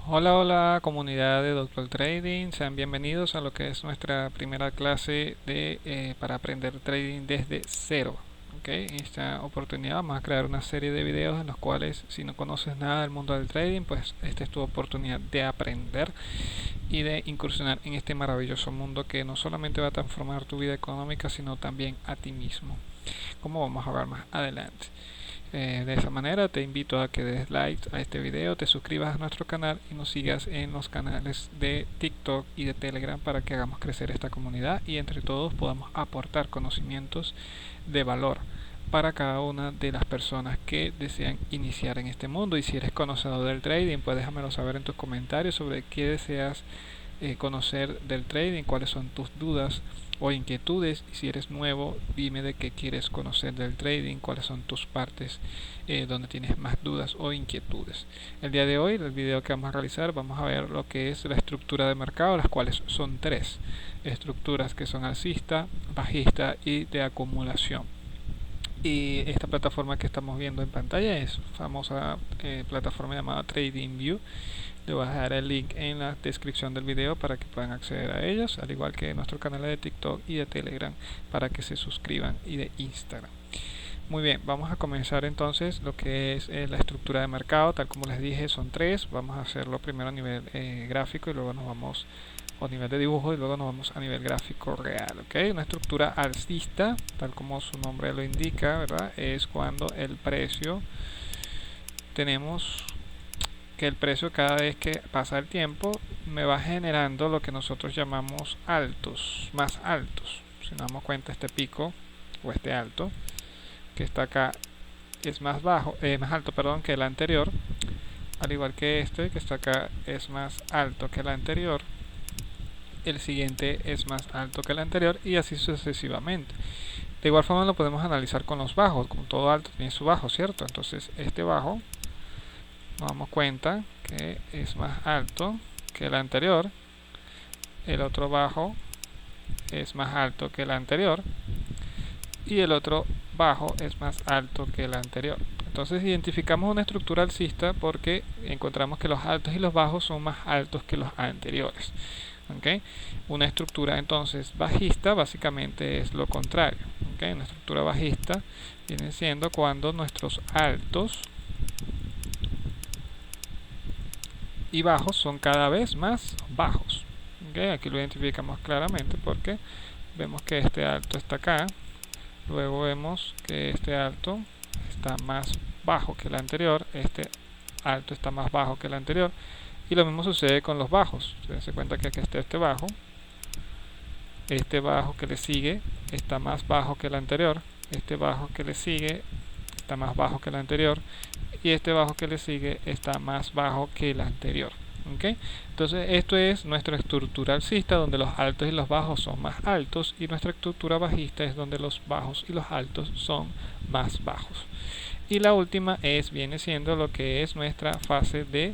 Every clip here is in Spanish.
Hola, hola comunidad de Doctor Trading, sean bienvenidos a lo que es nuestra primera clase para aprender trading desde cero. En esta oportunidad vamos a crear una serie de videos en los cuales, si no conoces nada del mundo del trading, pues esta es tu oportunidad de aprender y de incursionar en este maravilloso mundo que no solamente va a transformar tu vida económica, sino también a ti mismo, como vamos a ver más adelante. De esa manera te invito a que des like a este video, te suscribas a nuestro canal y nos sigas en los canales de TikTok y de Telegram para que hagamos crecer esta comunidad y entre todos podamos aportar conocimientos de valor para cada una de las personas que desean iniciar en este mundo. Y si eres conocedor del trading, pues déjamelo saber en tus comentarios sobre qué deseas conocer del trading, cuáles son tus dudas o inquietudes, y si eres nuevo dime de qué quieres conocer del trading, cuáles son tus partes donde tienes más dudas o inquietudes. El día de hoy, el video que vamos a realizar, vamos a ver lo que es la estructura de mercado, las cuales son tres estructuras, que son alcista, bajista y de acumulación. Y esta plataforma que estamos viendo en pantalla es famosa plataforma llamada TradingView. Le voy a dejar el link en la descripción del video para que puedan acceder a ellos, al igual que nuestro canal de TikTok y de Telegram para que se suscriban, y de Instagram. Muy bien, vamos a comenzar entonces lo que es la estructura de mercado. Tal como les dije, son tres. Vamos a hacerlo primero a nivel gráfico y luego nos vamos a nivel de dibujo y luego nos vamos a nivel gráfico real. Una estructura alcista, tal como su nombre lo indica, ¿verdad? Es cuando el precio, tenemos que el precio, cada vez que pasa el tiempo, me va generando lo que nosotros llamamos altos, más altos. Si nos damos cuenta, este pico o este alto que está acá es más alto, que el anterior, al igual que este que está acá es más alto que el anterior. El siguiente es más alto que el anterior y así sucesivamente. De igual forma lo podemos analizar con los bajos, como todo alto tiene su bajo, ¿cierto? Entonces este bajo, nos damos cuenta que es más alto que el anterior, el otro bajo es más alto que el anterior y el otro bajo es más alto que el anterior. Entonces identificamos una estructura alcista porque encontramos que los altos y los bajos son más altos que los anteriores. Una estructura entonces bajista básicamente es lo contrario. Una estructura bajista viene siendo cuando nuestros altos y bajos son cada vez más bajos. Aquí lo identificamos claramente porque vemos que este alto está acá, luego vemos que este alto está más bajo que el anterior, este alto está más bajo que el anterior, y lo mismo sucede con los bajos. Se dan cuenta que aquí está este bajo que le sigue está más bajo que el anterior, este bajo que le sigue está más bajo que el anterior y este bajo que le sigue está más bajo que el anterior. Entonces esto es nuestra estructura alcista, donde los altos y los bajos son más altos, y nuestra estructura bajista es donde los bajos y los altos son más bajos. Y la última viene siendo lo que es nuestra fase de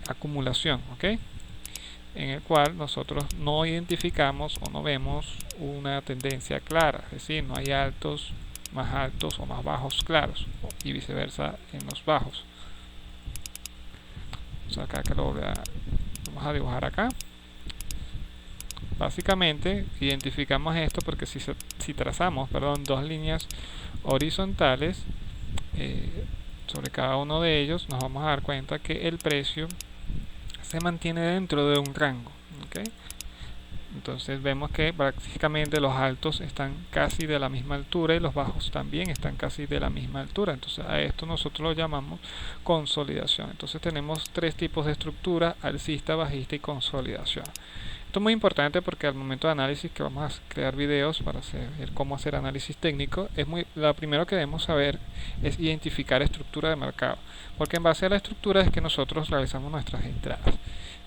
acumulación, en el cual nosotros no identificamos o no vemos una tendencia clara, es decir, no hay altos más altos o más bajos claros, y viceversa en los bajos. Acá que vamos a dibujar acá. Básicamente identificamos esto porque si trazamos dos líneas horizontales sobre cada uno de ellos, nos vamos a dar cuenta que el precio se mantiene dentro de un rango. Entonces vemos que prácticamente los altos están casi de la misma altura y los bajos también están casi de la misma altura. Entonces a esto nosotros lo llamamos consolidación. Entonces tenemos tres tipos de estructura: alcista, bajista y consolidación. Esto es muy importante porque al momento de análisis, que vamos a crear videos para ver cómo hacer análisis técnico, lo primero que debemos saber es identificar estructura de mercado, porque en base a la estructura es que nosotros realizamos nuestras entradas.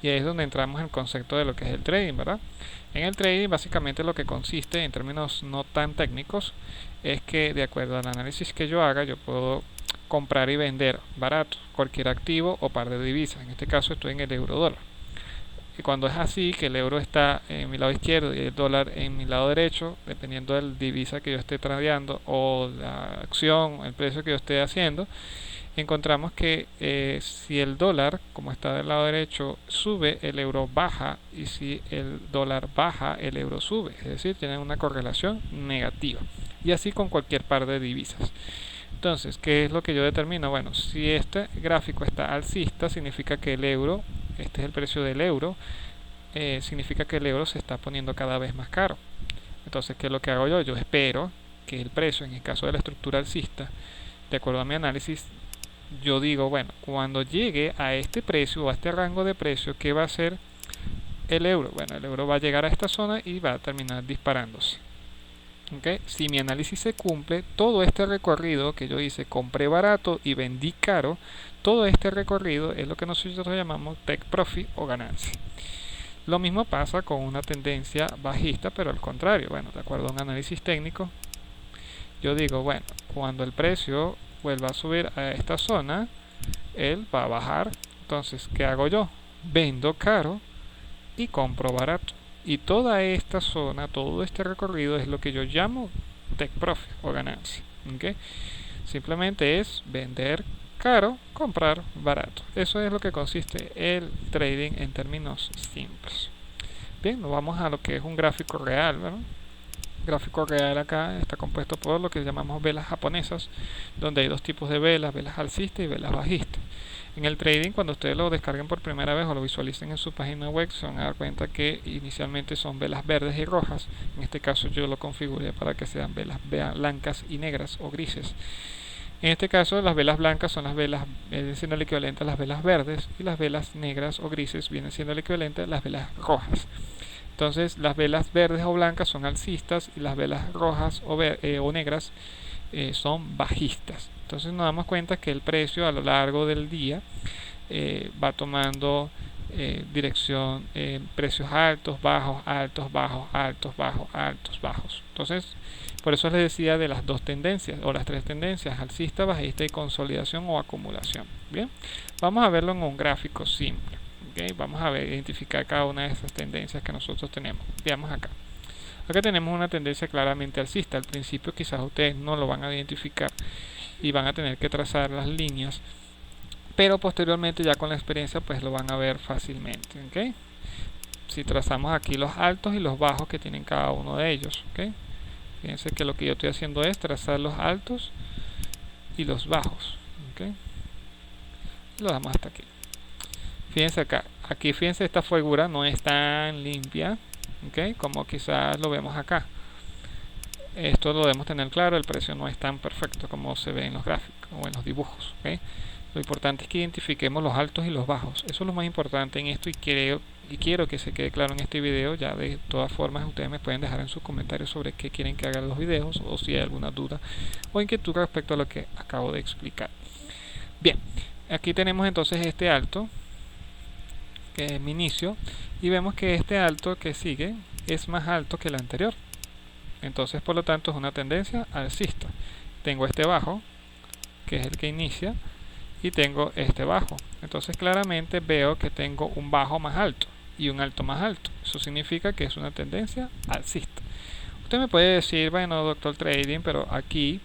Y ahí es donde entramos en el concepto de lo que es el trading, ¿verdad? En el trading básicamente lo que consiste, en términos no tan técnicos, es que de acuerdo al análisis que yo haga, yo puedo comprar y vender barato cualquier activo o par de divisas. En este caso estoy en el euro dólar. Y cuando es así, que el euro está en mi lado izquierdo y el dólar en mi lado derecho, dependiendo de la divisa que yo esté tradeando o la acción, el precio que yo esté haciendo, encontramos que si el dólar, como está del lado derecho, sube, el euro baja, y si el dólar baja, el euro sube. Es decir, tienen una correlación negativa. Y así con cualquier par de divisas. Entonces, ¿qué es lo que yo determino? Bueno, si este gráfico está alcista, significa que el euro, este es el precio del euro, significa que el euro se está poniendo cada vez más caro. Entonces, ¿qué es lo que hago yo? Yo espero que el precio, en el caso de la estructura alcista, de acuerdo a mi análisis, yo digo, bueno, cuando llegue a este precio o a este rango de precio, ¿qué va a hacer el euro? Bueno, el euro va a llegar a esta zona y va a terminar disparándose. ¿Okay? Si mi análisis se cumple, todo este recorrido que yo hice, compré barato y vendí caro, todo este recorrido es lo que nosotros llamamos take profit o ganancia. Lo mismo pasa con una tendencia bajista, pero al contrario. Bueno, de acuerdo a un análisis técnico, yo digo, bueno, cuando el precio vuelva a subir a esta zona, él va a bajar. Entonces, ¿qué hago yo? Vendo caro y compro barato. Y toda esta zona, todo este recorrido es lo que yo llamo take profit o ganancia. ¿Okay? Simplemente es vender caro, comprar barato. Eso es lo que consiste el trading en términos simples. Bien, nos vamos a lo que es un gráfico real, ¿verdad? Gráfico real acá está compuesto por lo que llamamos velas japonesas, donde hay dos tipos de velas alcistas y velas bajistas. En el trading, cuando ustedes lo descarguen por primera vez o lo visualicen en su página web, se van a dar cuenta que inicialmente son velas verdes y rojas. En este caso yo lo configuré para que sean velas blancas y negras o grises. En este caso, las velas blancas son las velas, vienen siendo el equivalente a las velas verdes, y las velas negras o grises vienen siendo el equivalente a las velas rojas. Entonces, las velas verdes o blancas son alcistas y las velas rojas o negras son bajistas. Entonces, nos damos cuenta que el precio a lo largo del día va tomando dirección, precios altos, bajos, altos, bajos, altos, bajos, altos, bajos. Entonces, por eso les decía de las dos tendencias o las tres tendencias: alcista, bajista y consolidación o acumulación. Bien, vamos a verlo en un gráfico simple. ¿Okay? Vamos a identificar cada una de esas tendencias que nosotros tenemos. Veamos acá. Acá tenemos una tendencia claramente alcista. Al principio quizás ustedes no lo van a identificar y van a tener que trazar las líneas, pero posteriormente ya con la experiencia pues lo van a ver fácilmente. ¿Okay? Si trazamos aquí los altos y los bajos que tienen cada uno de ellos. ¿Okay? Fíjense que lo que yo estoy haciendo es trazar los altos y los bajos. ¿Okay? Lo damos hasta aquí. Fíjense acá, aquí fíjense, esta figura no es tan limpia, ¿okay? Como quizás lo vemos acá. Esto lo debemos tener claro, el precio no es tan perfecto como se ve en los gráficos o en los dibujos. ¿Okay? Lo importante es que identifiquemos los altos y los bajos. Eso es lo más importante en esto, y quiero que se quede claro en este video. Ya de todas formas ustedes me pueden dejar en sus comentarios sobre qué quieren que haga los videos, o si hay alguna duda o inquietud respecto a lo que acabo de explicar. Bien, aquí tenemos entonces este alto, que es mi inicio, y vemos que este alto que sigue es más alto que el anterior. Entonces, por lo tanto, es una tendencia alcista. Tengo este bajo, que es el que inicia, y tengo este bajo. Entonces, claramente veo que tengo un bajo más alto y un alto más alto. Eso significa que es una tendencia alcista. Usted me puede decir, bueno, doctor trading, pero aquí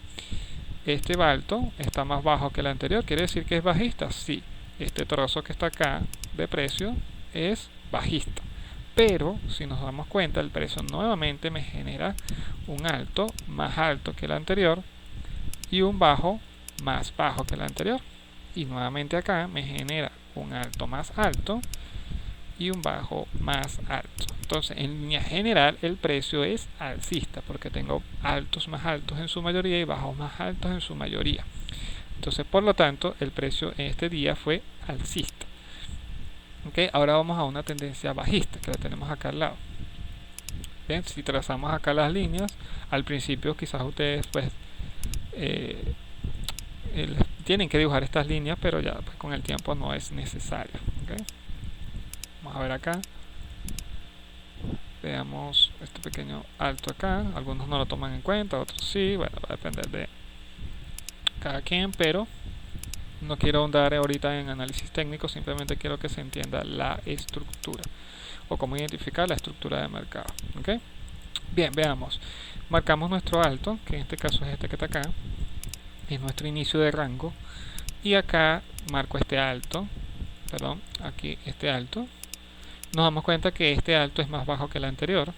este alto está más bajo que el anterior. ¿Quiere decir que es bajista? Sí. Este trozo que está acá de precio es bajista, pero si nos damos cuenta, el precio nuevamente me genera un alto más alto que el anterior y un bajo más bajo que el anterior, y nuevamente acá me genera un alto más alto y un bajo más alto. Entonces, en línea general, el precio es alcista porque tengo altos más altos en su mayoría y bajos más altos en su mayoría. Entonces, por lo tanto, el precio en este día fue alcista. Okay, ahora vamos a una tendencia bajista, que la tenemos acá al lado. Bien, si trazamos acá las líneas, al principio quizás ustedes pues tienen que dibujar estas líneas, pero ya pues, con el tiempo no es necesario. Okay. Vamos a ver acá. Veamos este pequeño alto acá. Algunos no lo toman en cuenta, otros sí. Bueno, va a depender de cada quien, pero no quiero ahondar ahorita en análisis técnico, simplemente quiero que se entienda la estructura o cómo identificar la estructura de mercado. ¿Okay? Bien, veamos. Marcamos nuestro alto, que en este caso es este que está acá, es nuestro inicio de rango. y acá marco este alto, perdón, aquí este alto. Nos damos cuenta que este alto es más bajo que el anterior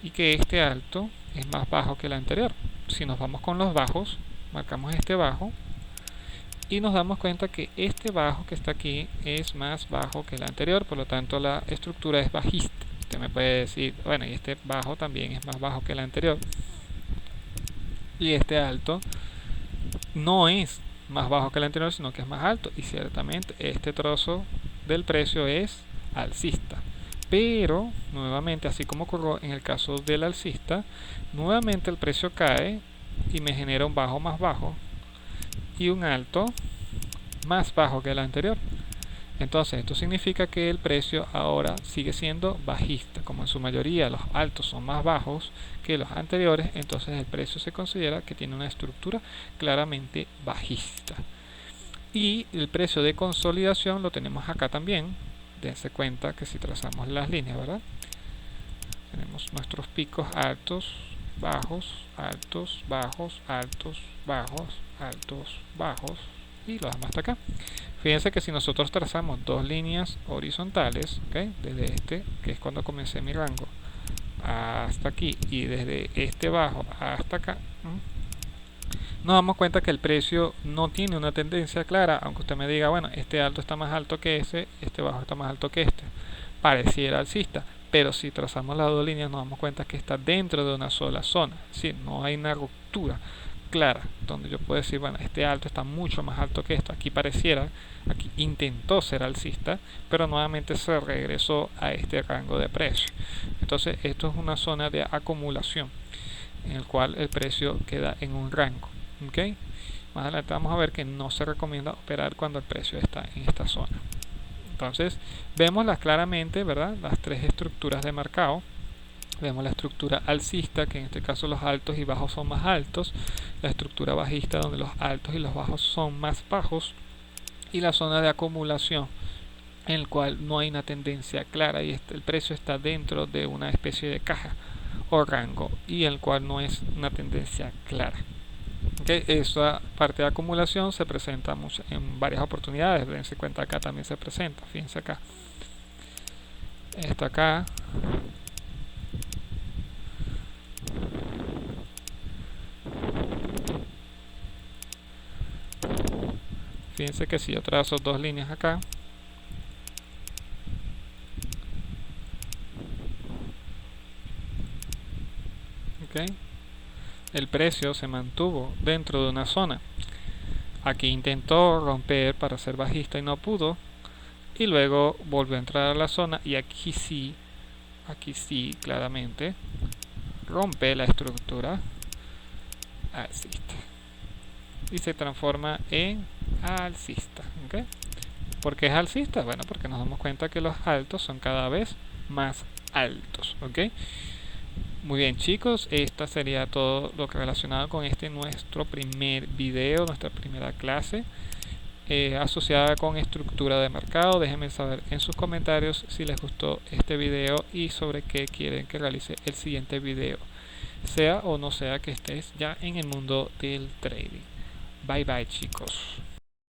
y que este alto es más bajo que el anterior. Si nos vamos con los bajos, marcamos este bajo y nos damos cuenta que este bajo que está aquí es más bajo que el anterior, por lo tanto la estructura es bajista. Usted me puede decir, bueno, y este bajo también es más bajo que el anterior, y este alto no es más bajo que el anterior, sino que es más alto, y ciertamente este trozo del precio es alcista. Pero nuevamente, así como ocurrió en el caso del alcista, nuevamente el precio cae y me genera un bajo más bajo y un alto más bajo que el anterior. Entonces esto significa que el precio ahora sigue siendo bajista. Como en su mayoría los altos son más bajos que los anteriores, entonces el precio se considera que tiene una estructura claramente bajista. Y el precio de consolidación lo tenemos acá también. Dense cuenta que si trazamos las líneas, ¿verdad? Tenemos nuestros picos altos, bajos, altos, bajos, altos, bajos, altos, bajos, y lo dejamos hasta acá. Fíjense que si nosotros trazamos dos líneas horizontales, ¿okay? Desde este, que es cuando comencé mi rango, hasta aquí, y desde este bajo hasta acá, nos damos cuenta que el precio no tiene una tendencia clara, aunque usted me diga, bueno, este alto está más alto que ese, este bajo está más alto que este, pareciera alcista, pero si trazamos las dos líneas nos damos cuenta que está dentro de una sola zona, es decir, no hay una ruptura clara, donde yo puedo decir, bueno, este alto está mucho más alto que esto. Aquí pareciera, aquí intentó ser alcista, pero nuevamente se regresó a este rango de precio. Entonces esto es una zona de acumulación en el cual el precio queda en un rango. ¿Okay? Más adelante vamos a ver que no se recomienda operar cuando el precio está en esta zona. Entonces vemos claramente, ¿verdad? Las tres estructuras de mercado. Vemos la estructura alcista, que en este caso los altos y bajos son más altos, la estructura bajista donde los altos y los bajos son más bajos, y la zona de acumulación en el cual no hay una tendencia clara y el precio está dentro de una especie de caja o rango y el cual no es una tendencia clara. Okay, esa parte de acumulación se presenta en varias oportunidades. Dense cuenta, acá también se presenta. Fíjense acá, esto acá, fíjense que si yo trazo dos líneas acá, okay, el precio se mantuvo dentro de una zona. Aquí intentó romper para ser bajista y no pudo, y luego volvió a entrar a la zona y aquí sí claramente rompe la estructura alcista y se transforma en alcista. ¿Okay? ¿Por qué es alcista? Bueno, porque nos damos cuenta que los altos son cada vez más altos. ¿Okay? Muy bien, chicos, esta sería todo lo que relacionado con nuestro primer video, nuestra primera clase asociada con estructura de mercado. Déjenme saber en sus comentarios si les gustó este video y sobre qué quieren que realice el siguiente video, sea o no sea que estés ya en el mundo del trading. Bye bye, chicos.